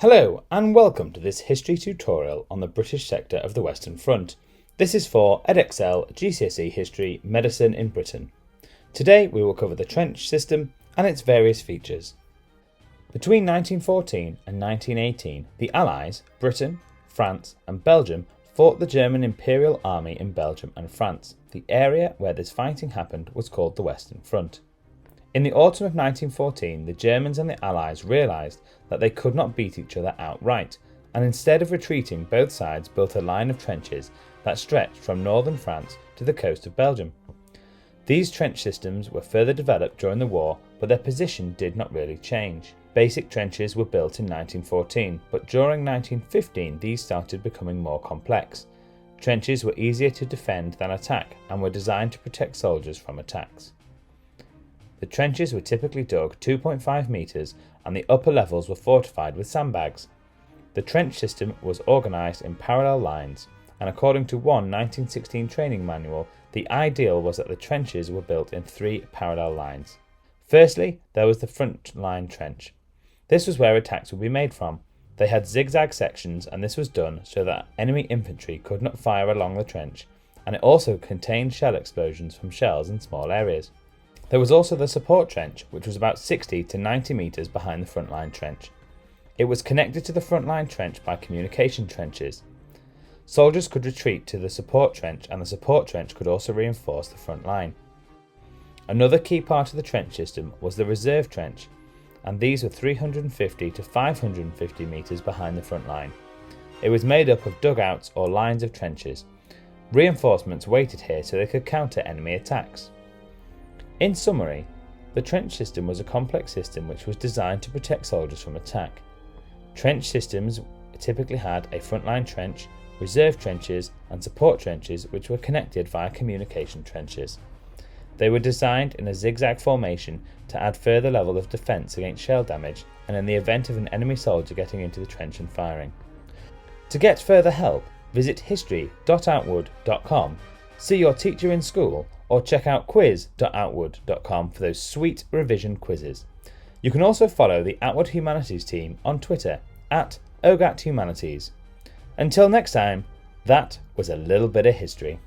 Hello and welcome to this history tutorial on the British sector of the Western Front. This is for Edexcel GCSE History Medicine in Britain. Today we will cover the trench system and its various features. Between 1914 and 1918, the Allies, Britain, France and Belgium fought the German Imperial Army in Belgium and France. The area where this fighting happened was called the Western Front. In the autumn of 1914, the Germans and the Allies realised that they could not beat each other outright, and instead of retreating, both sides built a line of trenches that stretched from northern France to the coast of Belgium. These trench systems were further developed during the war, but their position did not really change. Basic trenches were built in 1914, but during 1915 these started becoming more complex. Trenches were easier to defend than attack and were designed to protect soldiers from attacks. The trenches were typically dug 2.5 metres and the upper levels were fortified with sandbags. The trench system was organised in parallel lines, and according to one 1916 training manual, the ideal was that the trenches were built in 3 parallel lines. Firstly, there was the front line trench. This was where attacks would be made from. They had zigzag sections, and this was done so that enemy infantry could not fire along the trench, and it also contained shell explosions from shells in small areas. There was also the support trench, which was about 60 to 90 metres behind the front line trench. It was connected to the front line trench by communication trenches. Soldiers could retreat to the support trench, and the support trench could also reinforce the front line. Another key part of the trench system was the reserve trench, and these were 350 to 550 metres behind the front line. It was made up of dugouts or lines of trenches. Reinforcements waited here so they could counter enemy attacks. In summary, the trench system was a complex system which was designed to protect soldiers from attack. Trench systems typically had a frontline trench, reserve trenches and support trenches which were connected via communication trenches. They were designed in a zigzag formation to add further level of defence against shell damage and in the event of an enemy soldier getting into the trench and firing. To get further help, visit history.outwood.com, see your teacher in school, or check out quiz.outwood.com for those sweet revision quizzes. You can also follow the Outwood Humanities team on Twitter @OGATHumanities. Until next time, that was a little bit of history.